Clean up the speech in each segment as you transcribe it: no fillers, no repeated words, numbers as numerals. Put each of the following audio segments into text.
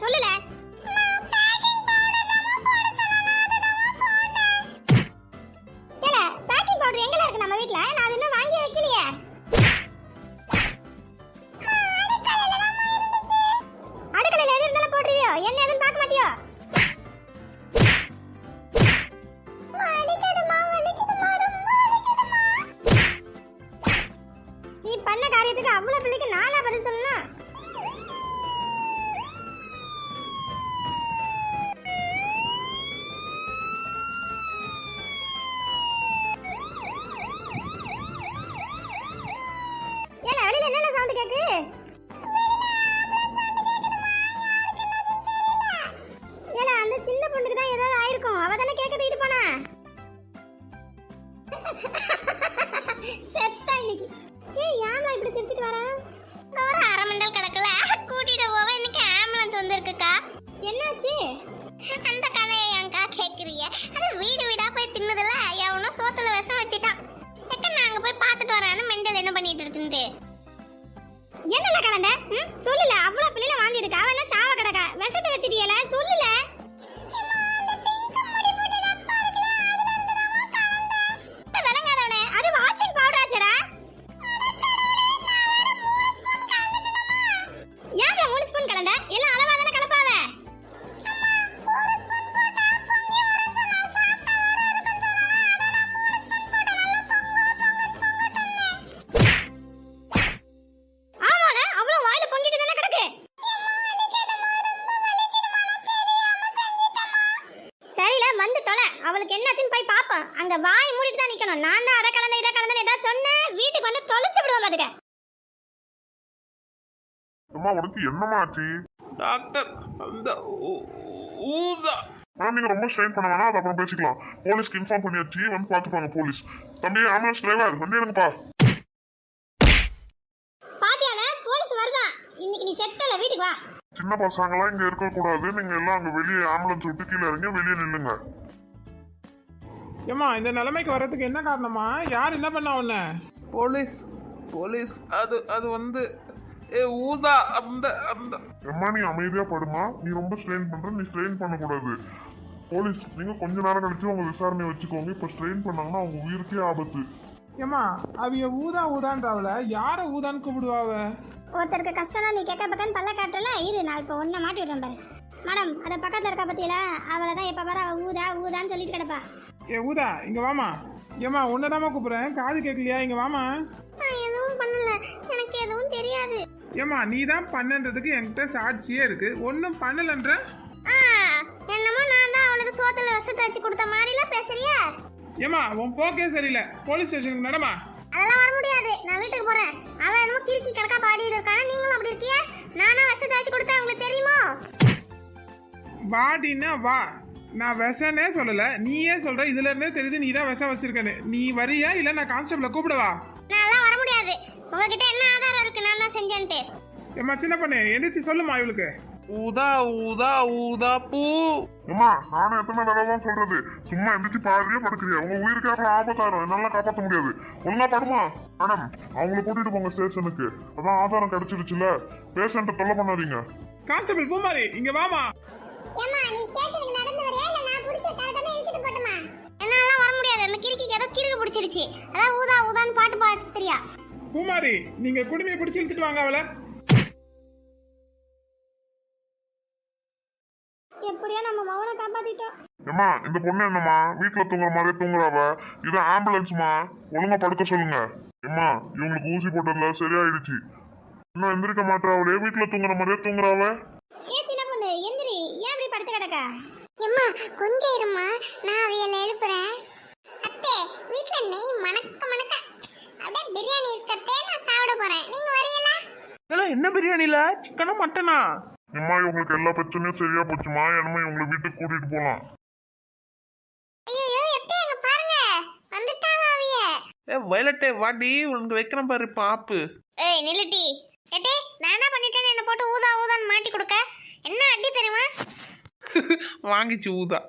சொல்லுல. ஏல baking powder எங்கல இருக்கு நம்ம வீட்ல? நான் அது இன்னும் வாங்கி வைக்கலையே. அடுக்கலையில எது இருந்தாலும் போடுறியோ? என்ன எதுன்னு பார்க்க மாட்டியோ? நீ பண்ண காரியத்துக்கு அவ்வளவு பிள்ளைக்கு நானா பதில் சொல்லணும்? ஏல வெளியில என்னல சவுண்ட் கேக்கு? ஏல அந்த சின்ன பொண்ணுக்கு தான் ஏதாவது ஆயிருக்கும். அவ தானே கேக்க தூக்கிட்டு போனா. செத்தா இன்னைக்கு. ஏய் யாமா இப்படி சிரிச்சிட்டு வரா? ஒரு அரை மண்டல் கிடக்கல கூட்டிட்டு போவ. இன்னைக்கு ஆம்புலன்ஸ் வந்திருக்குக்கா. என்னாச்சு? அந்த கதையை ஏன்க்கா கேக்குறீங்க? அது வீடு வீடா போய் தின்னதுல எவனோ சோத்துல விஷம் வச்சிட்டான். எக்க நாங்க போய் பார்த்துட்டு வரான்னு மெண்டல் என்ன பண்ணிட்டு இருக்குன்ட்டு. என்னல கலந்த? சொல்லல அவ்வளவு பிள்ளைல வாந்தி இருக்கா. அவ என்ன சாவ கிடக்கா? விஷத்தை வச்சிட்டியல சொல்லல. அவளுக்கு என்னாச்சுன்னு போய் பாப்போம். அங்க வாய் மூடிட்டு தான் நிக்கணும். நான் தான் அத கலந்த இத கலந்த ஏதா சொன்னேன் வீட்டுக்கு வந்து தொலைச்சு விடுவேன் பாத்துக்க. அம்மா உனக்கு என்னமா ஆச்சு? டாக்டர் அந்த ஊதா நீங்க ரொம்ப ஸ்ட்ரெயின் பண்ண வேணாம், அது அப்புறம் பேசிக்கலாம். போலீஸ்க்கு இன்ஃபார்ம் பண்ணியாச்சு, வந்து பாத்துப்பாங்க போலீஸ். தம்பி ஆம்புலன்ஸ் டிரைவர் வண்டி எடுங்கப்பா. பாத்தியால போலீஸ் வருதா? இன்னைக்கு நீ செட்டல வீட்டுக்கு வா. சின்ன பசங்களாம் இங்க இருக்க கூடாது. நீங்க எல்லாம் அங்க வெளியே ஆம்புலன்ஸ் விட்டு கீழே இறங்கி வெளியே நில்லுங்க. ஏமா இந்த நிலைமைக்கு வர்றதுக்கு என்ன காரணமா? யார் என்ன பண்ணா உன்ன? போலீஸ் போலீஸ் அது அது வந்து ஊதா அந்த அந்த அம்மா நீ அமைதியா படுமா. நீ ரொம்ப ஸ்ட்ரெயின் பண்ற, நீ ஸ்ட்ரெயின் பண்ணக்கூடாது. போலீஸ் நீங்க கொஞ்ச நேரம் கழிச்சு உங்க விசாரணை வச்சுக்கோங்க. இப்ப ஸ்ட்ரெயின் பண்ணாங்கன்னா அவங்க உயிருக்கே ஆபத்து. ஏமா அவங்க ஊதா ஊதான்றாவல யார ஊதான்னு கூப்பிடுவாவ? ஒருத்தருக்கு கஷ்டம்னா நீ கேட்க பக்கம் பல்ல காட்டல. இரு நான் இப்ப ஒன்ன மாட்டி விடுறேன் பாரு. மேடம் அத பக்கத்துல இருக்க பத்தியில அவளை தான் எப்ப பாரு அவ ஊதா ஊதான்னு சொல்லிட்டு கிடப்பா. ஊதா இங்க வாமா. ஏமா உன்னதாமா கூப்பிடுறேன், காது கேட்கலையா? இங்க வாமா. நான் எதுவும் பண்ணல, எனக்கு எதுவும் தெரியாது. ஏமா நீ தான் பண்ணன்றதுக்கு என்கிட்ட சாட்சியே இருக்கு. ஒன்னும் பண்ணலன்ற. என்னமோ நான் தான் அவளுக்கு சோத்துல விஷத்தை வச்சு கொடுத்த மாதிரில பேசுறியா? ஏமா உன் போக்கே சரியில்லை. போலீஸ் ஸ்டேஷனுக்கு நடமா. அதெல்லாம் வர முடியாது, நான் வீட்டுக்கு போறேன். அவன் என்னமோ கிறுக்கி கிடக்கா பாடிட்டு இருக்கான். நீங்களும் அப்படி இருக்கிய? நானா விஷத்தை வச்சு கொடுத்தேன் உங்களுக்கு தெரியுமோ? வாடினா வா. நான் விஷனே சொல்லல, நீயே சொல்ற. இதுல இருந்தே தெரியுது நீ தான் விஷம் வச்சிருக்கேன்னு. நீ வரியா இல்ல நான் கான்ஸ்டபிள கூப்பிடவா? நான் வர முடியாது. உங்ககிட்ட என்ன ஆதாரம் இருக்கு நான் தான் செஞ்சேன்ட்டு? ஏமா சின்ன பொண்ணு எந்திரிச்சு சொல்லுமா இவளுக்கு. ஊதா ஊதா ஊதா பூ. அம்மா நானும் எத்தனை தடவை தான் சொல்றது, சும்மா எந்திரிச்சு பாடுறியா படுக்கிறியா? உங்க உயிருக்கே அப்புறம் ஆபத்தாயிரும். என்னால காப்பாற்ற முடியாது. ஒழுங்கா படுமா. மேடம் அவங்கள கூட்டிட்டு போங்க ஸ்டேஷனுக்கு. அதான் ஆதாரம் கிடைச்சிருச்சுல. பேஷண்ட்டை தொல்லை பண்ணாதீங்க. கான்ஸ்டபிள் பூமாரி இங்க வாமா. ஏம்மா நீ ஸ்டேஷனுக்கு நடந்து வரியா இல்ல நான் புடிச்ச கரெக்ட்டா இழுத்துட்டு போட்டுமா? என்னால வர முடியாது. அந்த கிறுக்கிக்கு ஏதோ கிறுக்கு பிடிச்சிருச்சு. அதான் ஊதா ஊதான்னு பாட்டு பாடுறது தெரியா? பூமாரி நீங்க குடுமையை பிடிச்சு இழுத்துட்டு வாங்க அவளை. எப்படியோ நம்ம மௌன காப்பாத்திட்டோம். ஏம்மா இந்த பொண்ணு என்னம்மா வீட்டுல தூங்குற மாதிரியே தூங்குறாவ? இது ஆம்புலன்ஸ்மா, ஒழுங்கா படுக்க சொல்லுங்க. ஏம்மா இவங்களுக்கு ஊசி போட்டதுல சரியாயிடுச்சு. இன்னும் எந்திரிக்க மாட்டாவளே, வீட்டுல தூங்குற மாதிரியே தூங்குறாவ. ஏ சின்ன பொண்ணு எந்திரி, ஏன் இப்படி படுத்து கிடக்கா? அம்மா கொஞ்சம் இருமா, நான் அவையல எழுப்புறேன். அத்தை வீட்ல நெய் மணக்க மணக்க அப்படியே பிரியாணி இருக்கத்தே, நான் சாப்பிட போறேன். நீங்க வரீங்களா? இதெல்லாம் என்ன பிரியாணில? சிக்கனா மட்டனா? ஏம்மா இவங்களுக்கு எல்லா பிரச்சனையும் சரியா போச்சுமா. என்னமா இவங்களை வீட்டுக்கு கூட்டிட்டு போலாம். ஐயோ எத்தே எங்க பாருங்க வந்துட்டாங்க அவிய. வயலட்டே வாடி, உனக்கு வைக்கிறேன் பாரு பாப்பு. ஏய் நில்லுடி. ஏட்டே நான் என்ன பண்ணிட்டேன்னு என்ன போட்டு ஊதா ஊதான்னு மாட்டி கொடுக்க? என்ன அடி தெரியுமா? வாங்கிச்சு ஊதா.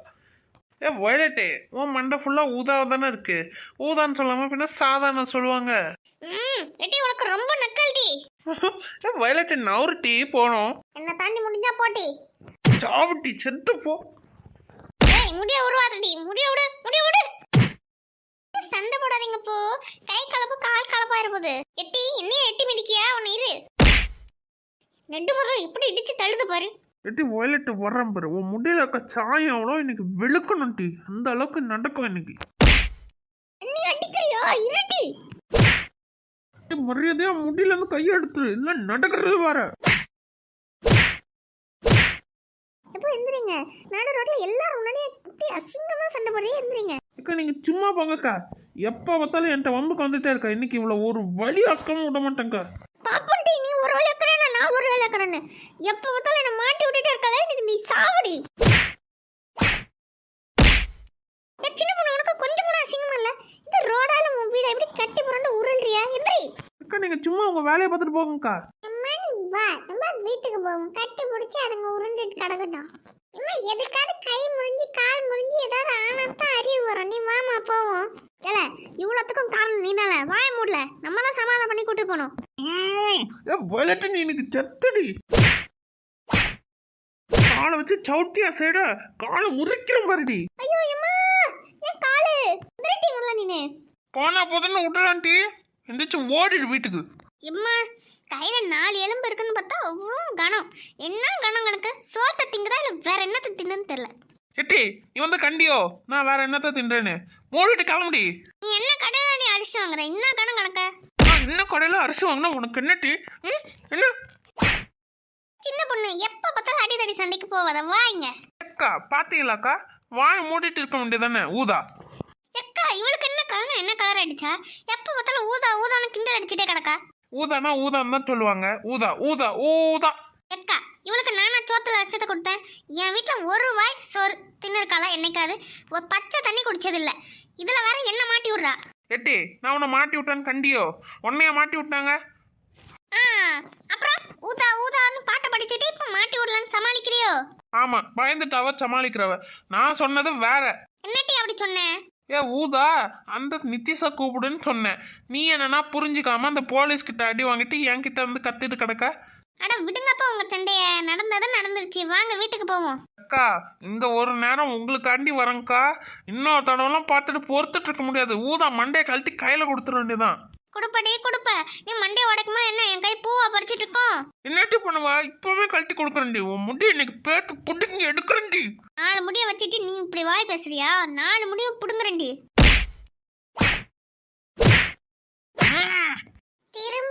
வயலட்டே உன் மண்டை ஃபுல்லா ஊதாவ தானே இருக்கு. ஊதான்னு சொல்லாம பின்ன சாதாரண சொல்லுவாங்க. ஏட்டே உனக்கு ரொம்ப நக்கல்டி. வயலட்டே நவுருட்டி போனோம். என்ன தாண்டி முடிஞ்சா போட்டி. சாவட்டி செத்து போ. ஏய் முடிய உருவாதடி, முடிய விடு, முடிய விடு. சண்டை போடாதீங்க போ, கை கலப்பு கால் கலப்பாயிருப்போது. எட்டி என்னைய எட்டி மிதிக்கியா உன்னை இரு. நெட்டு மரம் இப்படி இடிச்சு தள்ளுது பாரு. எட்டி வயலட்டு வர்றேன் பாரு. உன் முடியல இருக்க சாயம் அவ்வளோ இன்னைக்கு வெளுக்கணும் டி. அந்த அளவுக்கு நடக்கும் இன்னைக்கு. என்னை அடிக்கிறியா இருட்டி. மரியாதையா முடியல இருந்து கையை எடுத்துரு, இல்ல நடக்கிறது வேற. எப்போ எந்திரிங்க, நாடு ரோட்ல எல்லாரும் முன்னாடியே இப்படி அசிங்கமா சண்டை போடுறே. எந்திரிங்க அக்கா நீங்க சும்மா போங்கக்கா. எப்ப பார்த்தாலும் என்கிட்ட வம்புக்கு வந்துட்டே இருக்கா. இன்னைக்கு இவ்வளவு ஒரு வழி ஆக்காம விட மாட்டேங்க்கா. பாப்பண்டி நீ ஒரு வேலை இருக்கறேன்னா நான் ஒரு வேலை இருக்கறேன்னு எப்ப பார்த்தாலும் என்ன மாட்டி விட்டுட்டே இருக்கல. எனக்கு நீ சாவடி. சின்ன பொண்ணு உனக்கு கொஞ்சம் கூட அசிங்கமா இல்ல? இந்த ரோடால உன் வீட எப்படி கட்டி புரண்டு உருள்றியா? எந்திரி. அக்கா நீங்க சும்மா உங்க வேலையை பார்த்துட்டு போங்கக்கா. அம்மா நீ வா, நம்ம வீட்டுக்கு போவோம். கட்டி பிடிச்சி அதுங்க உருண்டுட்டு கிடக்கட்டும். அம்மா எதுக்காவது கை முறிஞ்சு கால் முறிஞ்சு ஏதாவது ஆனாத்தான் அறிவு வரும். நீ வாமா போவோம். ஏல இவ்வளோத்துக்கும் காரணம் நீனால. வாய மூடல, நம்ம தான் சமாதானம் பண்ணி கூட்டு போனோம். வயலட்டு நீ எனக்கு செத்தடி. காலை வச்சு சவுட்டியா சைட காலை முறிக்கிறோம் பாருடி. ஐயோ அம்மா என் காலு திருட்டி வரல. நீனு போனா போதுன்னு விட்டுறான்டி. எந்திரிச்சு ஓடிடு வீட்டுக்கு. எம்மா கையில 4 எலும்பு இருக்குன்னு பார்த்தா அவ்வளோ கனம். என்ன கனம் கணக்கு? சோத்தை திங்குதா இல்லை வேற என்னத்தை தின்னு தெரியல. எட்டி நீ வந்து கண்டியோ நான் வேற என்னத்த தின்றேன்னு மூடிட்டு கிளம்புடி. நீ என்ன கடையில நீ அரிசி வாங்குற? என்ன கணம் கணக்க? நான் இன்னும் கடையில அரிசி வாங்கினா உனக்கு என்னட்டி? என்ன சின்ன பொண்ணு எப்ப பார்த்தாலும் அடிதடி சண்டைக்கு போவாத. வாங்க அக்கா பாத்தீங்களாக்கா, வாயை மூடிட்டு இருக்க வேண்டியதானே ஊதா. எக்கா இவளுக்கு என்ன கலர், என்ன கலர் அடிச்சா? எப்ப பார்த்தாலும் ஊதா ஊதான்னு கிண்டல் அடிச்சுட்டே கிடக்கா. ஊதானா ஊதான்னு தான் சொல்லுவாங்க. ஊதா ஊதா ஊதா. எக்கா இவளுக்கு நானா சோத்துல அச்சத்தை கொடுத்தேன்? என் வீட்டுல ஒரு வாய் சோறு தின்னுருக்காளா என்னைக்காவது? ஒரு பச்சை தண்ணி குடிச்சது இல்ல. இதுல வேற என்ன மாட்டி விடுறா. எட்டி நான் உன்னை மாட்டி விட்டேன்னு கண்டியோ? உன்னைய மாட்டி விட்டாங்க. அப்புறம் ஊதா ஊதான்னு பாட்டை படிச்சுட்டு இப்ப மாட்டி விடலான்னு சமாளிக்கிறியோ? ஆமா பயந்துட்டாவ சமாளிக்கிறவ. நான் சொன்னது வேற. என்னட்டி அப்படி சொன்னேன்? ஏ ஊதா அந்த நித்திஷா கூப்பிடுன்னு சொன்னேன். நீ என்னன்னா புரிஞ்சுக்காம அந்த போலீஸ் கிட்ட அடி வாங்கிட்டு என்கிட்ட இருந்து கத்திட்டு கிடக்க. அட விடுங்கப்பா உங்க சண்டைய. நடந்தது நடந்துருச்சு, வாங்க வீட்டுக்கு போவோம். அக்கா இந்த ஒரு நேரம் உங்களுக்காண்டி வரேங்க்கா. இன்னொரு தடவைலாம் பார்த்துட்டு பொறுத்துட்டு இருக்க முடியாது. ஊதா மண்டையை கழட்டி கையில கொடுத்துட வேண்டியதான். கொடுப்படி கொடுப்ப. நீ மண்டைய உடைக்குமா என்ன? என் கை பூவா பறிச்சிட்டு இருக்கோம். என்னட்டி பண்ணுவா? இப்பவே கழட்டி கொடுக்குறேன்டி. உன் முடி இன்னைக்கு பேத்து புடுங்கி எடுக்கிறேன்டி. 4 முடிய வச்சுட்டு நீ இப்படி வாய் பேசுறியா? 4 முடிய புடுங்குறேன்டி. திரும்ப